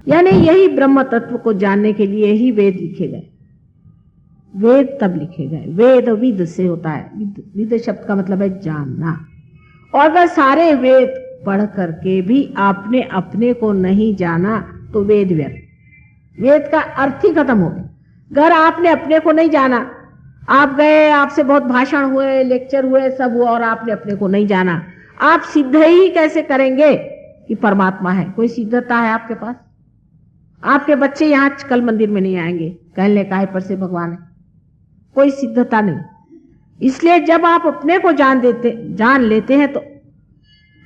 यानी यही ब्रह्म तत्व को जानने के लिए ही वेद लिखे गए। वेद तब लिखे गए, वेद विद से होता है, विद शब्द का मतलब है जानना। और अगर सारे वेद पढ़ करके भी आपने अपने को नहीं जाना तो वेद व्यर्थ, वेद का अर्थ ही खत्म हो गया। अगर आपने अपने को नहीं जाना, आप गए, आपसे बहुत भाषण हुए, लेक्चर हुए, सब हुआ, और आपने अपने को नहीं जाना, आप सिद्ध ही कैसे करेंगे कि परमात्मा है? कोई सिद्धता है आपके पास? आपके बच्चे यहाँ कल मंदिर में नहीं आएंगे, कहने का है पर से भगवान है, कोई सिद्धता नहीं। इसलिए जब आप अपने को जान लेते हैं तो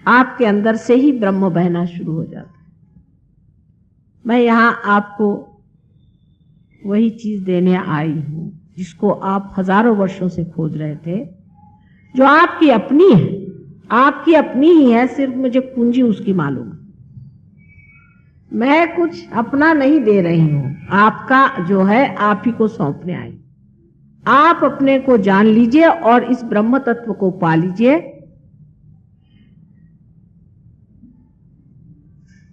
आपके अंदर से ही ब्रह्म बहना शुरू हो जाता है। मैं यहां आपको वही चीज देने आई हूं जिसको आप हजारों वर्षों से खोज रहे थे, जो आपकी अपनी है, आपकी अपनी ही है, सिर्फ मुझे कुंजी उसकी मालूम है। मैं कुछ अपना नहीं दे रही हूं, आपका जो है आप ही को सौंपने आई। आप अपने को जान लीजिए और इस ब्रह्म तत्व को पा लीजिए।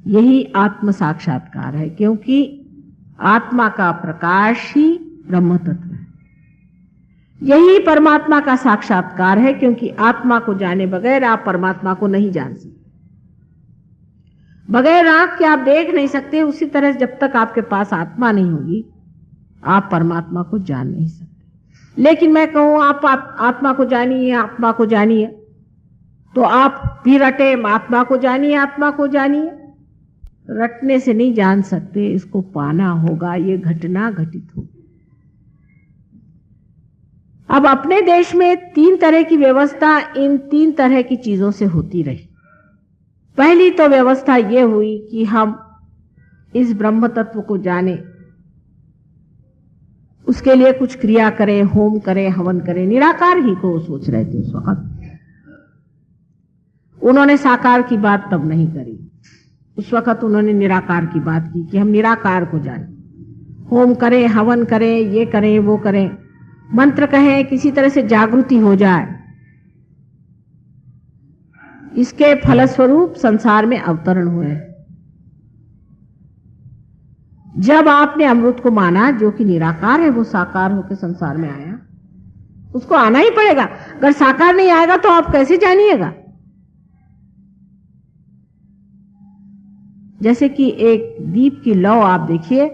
यही आत्म साक्षात्कार है, क्योंकि आत्मा का प्रकाश ही ब्रह्म तत्व है। यही परमात्मा का साक्षात्कार है, क्योंकि आत्मा को जाने बगैर आप परमात्मा को नहीं जान सकते। बगैर आंख के आप देख नहीं सकते, उसी तरह जब तक आपके पास आत्मा नहीं होगी आप परमात्मा को जान नहीं सकते। लेकिन मैं कहूं आप आत्मा को जानिए, आत्मा को जानिए, तो आप भी रटे, आत्मा को जानिए, आत्मा को जानिए। रटने से नहीं जान सकते, इसको पाना होगा, ये घटना घटित होगी। अब अपने देश में 3 तरह की व्यवस्था इन 3 तरह की चीजों से होती रही। पहली तो व्यवस्था ये हुई कि हम इस ब्रह्म तत्व को जाने, उसके लिए कुछ क्रिया करें, होम करें, हवन करें। निराकार ही को सोच रहे थे उस वक्त। उन्होंने साकार की बात तब नहीं करी, उस वक्त उन्होंने निराकार की बात की कि हम निराकार को जाने, होम करें, हवन करें, ये करें, वो करें, मंत्र कहें, किसी तरह से जागृति हो जाए। इसके फलस्वरूप संसार में अवतरण हुए। जब आपने अमृत को माना, जो कि निराकार है, वो साकार होकर संसार में आया, उसको आना ही पड़ेगा। अगर साकार नहीं आएगा तो आप कैसे जानिएगा? जैसे कि एक दीप की लौ आप देखिए,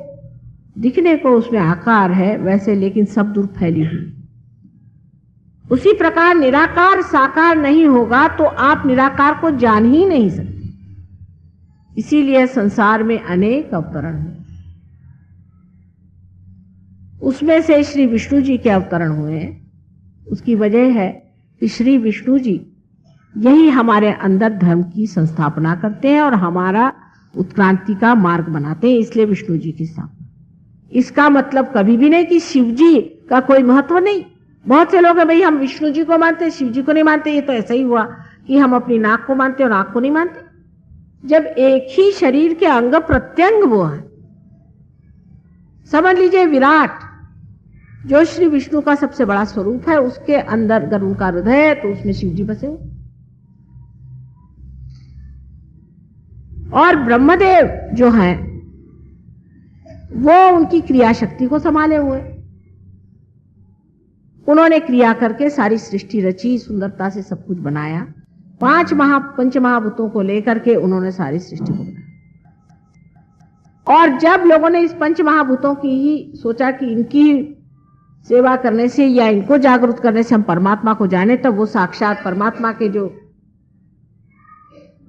दिखने को उसमें आकार है वैसे, लेकिन सब दूर फैली हुई। उसी प्रकार निराकार साकार नहीं होगा तो आप निराकार को जान ही नहीं सकते। इसीलिए संसार में अनेक अवतरण हैं। उसमें से श्री विष्णु जी के अवतरण हुए हैं। उसकी वजह है कि श्री विष्णु जी यही हमारे अंदर धर्म की संस्थापना करते हैं और हमारा उत्क्रांति का मार्ग बनाते हैं, इसलिए विष्णु जी की स्थापना। इसका मतलब कभी भी नहीं कि शिव जी का कोई महत्व नहीं। बहुत से लोग हैं, भाई हम विष्णु जी को मानते हैं, शिव जी को नहीं मानते। ये तो ऐसा ही हुआ कि हम अपनी नाक को मानते और आंख को नहीं मानते, जब एक ही शरीर के अंग प्रत्यंग वो है। समझ लीजिए विराट, जो श्री विष्णु का सबसे बड़ा स्वरूप है, उसके अंदर अगर उनका हृदय है तो उसमें शिव जी बसे हुए। और ब्रह्मदेव जो हैं वो उनकी क्रिया शक्ति को संभाले हुए। उन्होंने क्रिया करके सारी सृष्टि रची, सुंदरता से सब कुछ बनाया। 5 पंच महाभूतों को लेकर के उन्होंने सारी सृष्टि को बनाया। और जब लोगों ने इस पंच महाभूतों की ही सोचा कि इनकी सेवा करने से या इनको जागरूक करने से हम परमात्मा को जाने, तब वो साक्षात परमात्मा के जो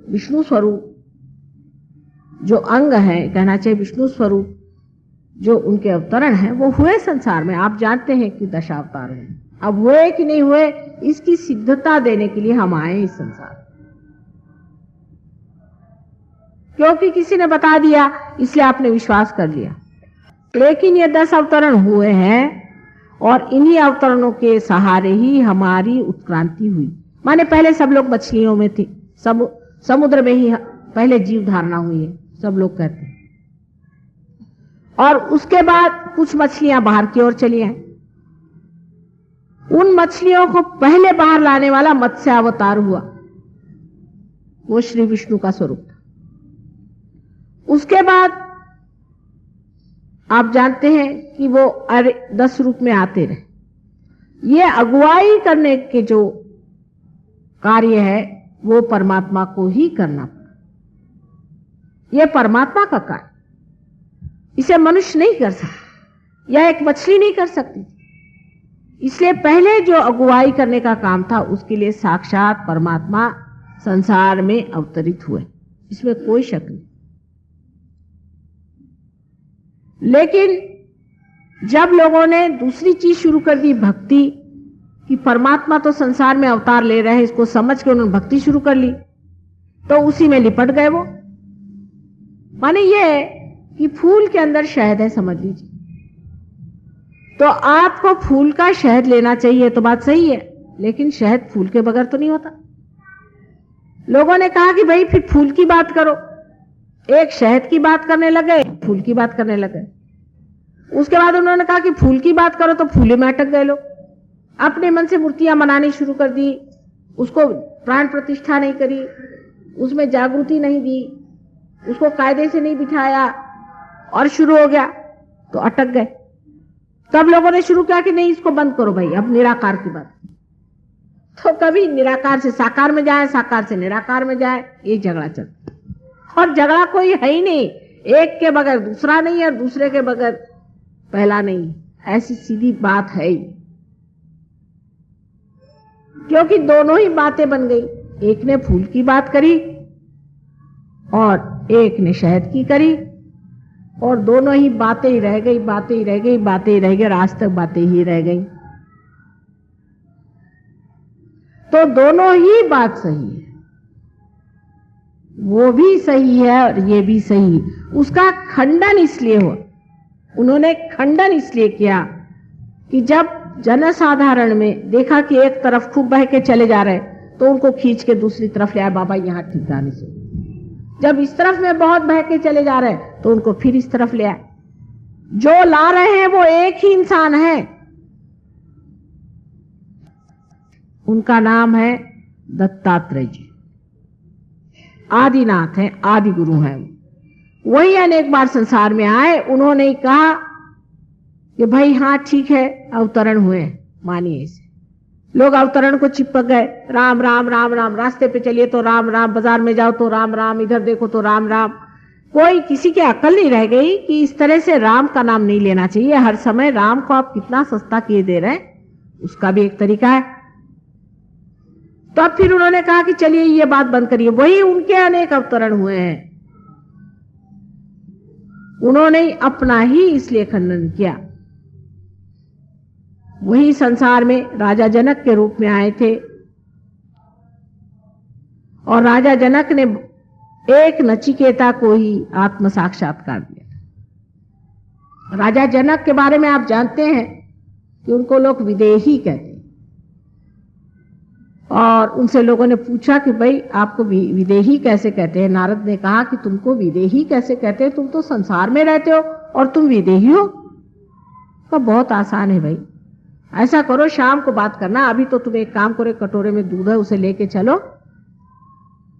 विष्णु स्वरूप जो अंग है, कहना चाहिए विष्णु स्वरूप जो उनके अवतरण हैं, वो हुए संसार में। आप जानते हैं कि 10 अवतार हैं। अब हुए कि नहीं हुए, इसकी सिद्धता देने के लिए हम आए इस संसार। क्योंकि किसी ने बता दिया इसलिए आपने विश्वास कर लिया। लेकिन ये 10 अवतरण हुए हैं और इन्हीं अवतरणों के सहारे ही हमारी उत्क्रांति हुई। माने पहले सब लोग मछलियों में थे, समुद्र में ही पहले जीव धारणा हुई है, सब लोग कहते हैं। और उसके बाद कुछ मछलियां बाहर की ओर चली आई। उन मछलियों को पहले बाहर लाने वाला मत्स्य अवतार हुआ, वो श्री विष्णु का स्वरूप था। उसके बाद आप जानते हैं कि वो 10 रूप में आते रहे। ये अगुवाई करने के जो कार्य है वो परमात्मा को ही करना पड़ा। ये परमात्मा का कार्य, इसे मनुष्य नहीं कर सकता, या एक मछली नहीं कर सकती। इसलिए पहले जो अगुवाई करने का काम था उसके लिए साक्षात परमात्मा संसार में अवतरित हुए, इसमें कोई शक नहीं। लेकिन जब लोगों ने दूसरी चीज शुरू कर दी, भक्ति, कि परमात्मा तो संसार में अवतार ले रहे हैं, इसको समझ के उन्होंने भक्ति शुरू कर ली, तो उसी में लिपट गए वो। माने ये कि फूल के अंदर शहद है, समझ लीजिए, तो आपको फूल का शहद लेना चाहिए, तो बात सही है, लेकिन शहद फूल के बगैर तो नहीं होता। लोगों ने कहा कि भाई फिर फूल की बात करो, एक शहद की बात करने लगे, फूल की बात करने लगे। उसके बाद उन्होंने कहा कि फूल की बात करो, तो फूले में अटक गए लोग। अपने मन से मूर्तियां बनानी शुरू कर दी, उसको प्राण प्रतिष्ठा नहीं करी, उसमें जागृति नहीं दी, उसको कायदे से नहीं बिठाया, और शुरू हो गया, तो अटक गए। तब लोगों ने शुरू किया कि नहीं, इसको बंद करो भाई, अब निराकार की बात। तो कभी निराकार से साकार में जाए, साकार से निराकार में जाए, ये झगड़ा चलता। और झगड़ा कोई है ही नहीं, एक के बगैर दूसरा नहीं है, दूसरे के बगैर पहला नहीं, ऐसी सीधी बात है ही। क्योंकि दोनों ही बातें बन गई, एक ने फूल की बात करी और एक ने शहद की करी, और दोनों ही बातें ही रह गई, बातें ही रह गई, बातें ही रह गई, आज तक बातें ही रह गई। तो दोनों ही बात सही है, वो भी सही है और ये भी सही है। उसका खंडन इसलिए हुआ, उन्होंने खंडन इसलिए किया कि जब जनसाधारण में देखा कि एक तरफ खूब बह के चले जा रहे, तो उनको खींच के दूसरी तरफ ले आए, बाबा यहां ठीक जाने से। जब इस तरफ में बहुत बह के चले जा रहे, तो उनको फिर इस तरफ ले आए। जो ला रहे हैं वो एक ही इंसान है, उनका नाम है दत्तात्रेय जी। आदिनाथ है, आदि गुरु हैं। वही अनेक बार संसार में आए, उन्होंने कहा कि भाई हाँ ठीक है, अवतरण हुए, मानिए इसे। लोग अवतरण को चिपक गए, राम राम राम राम, रास्ते पे चलिए तो राम राम, बाजार में जाओ तो राम राम, इधर देखो तो राम राम। कोई किसी की अक्ल नहीं रह गई कि इस तरह से राम का नाम नहीं लेना चाहिए। हर समय राम को आप कितना सस्ता किए दे रहे हैं, उसका भी एक तरीका है। तो अब फिर उन्होंने कहा कि चलिए ये बात बंद करिए। वही उनके अनेक अवतरण हुए हैं, उन्होंने अपना ही इसलिए खंडन किया। वही संसार में राजा जनक के रूप में आए थे, और राजा जनक ने एक नचिकेता को ही आत्म साक्षात्कार दिया। राजा जनक के बारे में आप जानते हैं कि उनको लोग विदेही कहते हैं, और उनसे लोगों ने पूछा कि भाई आपको विदेही कैसे कहते हैं। नारद ने कहा कि तुमको विदेही कैसे कहते हैं, तुम तो संसार में रहते हो और तुम विदेही हो। तो बहुत आसान है भाई, ऐसा करो शाम को बात करना, अभी तो तुम एक काम करो, कटोरे में दूध है उसे लेके चलो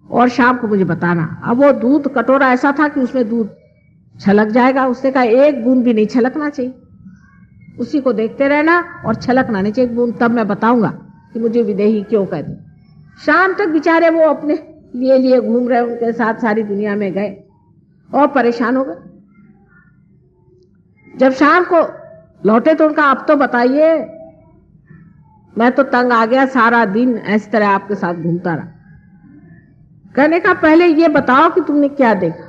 और शाम को मुझे बताना। अब वो दूध कटोरा ऐसा था कि उसमें दूध छलक जाएगा, उसने कहा एक बूंद भी नहीं छलकना चाहिए, उसी को देखते रहना और छलकना नहीं चाहिए बूंद, तब मैं बताऊंगा कि मुझे विदेही क्यों कहते। शाम तक बेचारे वो अपने लिए घूम रहे, उनके साथ सारी दुनिया में गए और परेशान हो गए। जब शाम को लौटे तो उनका अब तो बताइए, मैं तो तंग आ गया, सारा दिन इस तरह आपके साथ घूमता रहा। कहने का पहले ये बताओ कि तुमने क्या देखा।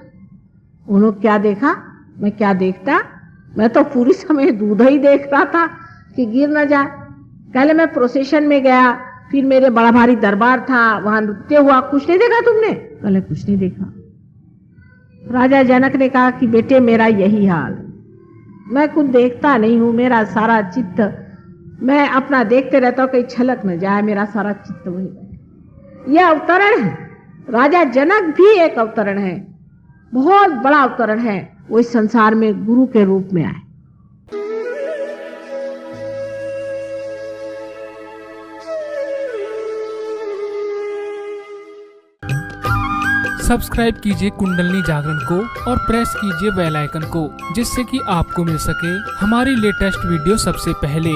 उन्होंने क्या देखा, मैं क्या देखता, मैं तो पूरी समय दूध ही देख रहा था कि गिर न जाए। पहले मैं प्रोसेशन में गया, फिर मेरे बड़ा भारी दरबार था, वहां नृत्य हुआ, कुछ नहीं देखा तुमने? पहले कुछ नहीं देखा। राजा जनक ने कहा कि बेटे मेरा यही हाल, मैं कुछ देखता नहीं हूं, मेरा सारा चित्त, मैं अपना देखते रहता हूं कहीं छलक न जाए, मेरा सारा चित्त वही। यह अवतरण है, राजा जनक भी एक अवतरण है, बहुत बड़ा अवतरण है। वो इस संसार में गुरु के रूप में आए। सब्सक्राइब कीजिए कुंडलिनी जागरण को और प्रेस कीजिए बेल आइकन को, जिससे कि आपको मिल सके हमारी लेटेस्ट वीडियो सबसे पहले।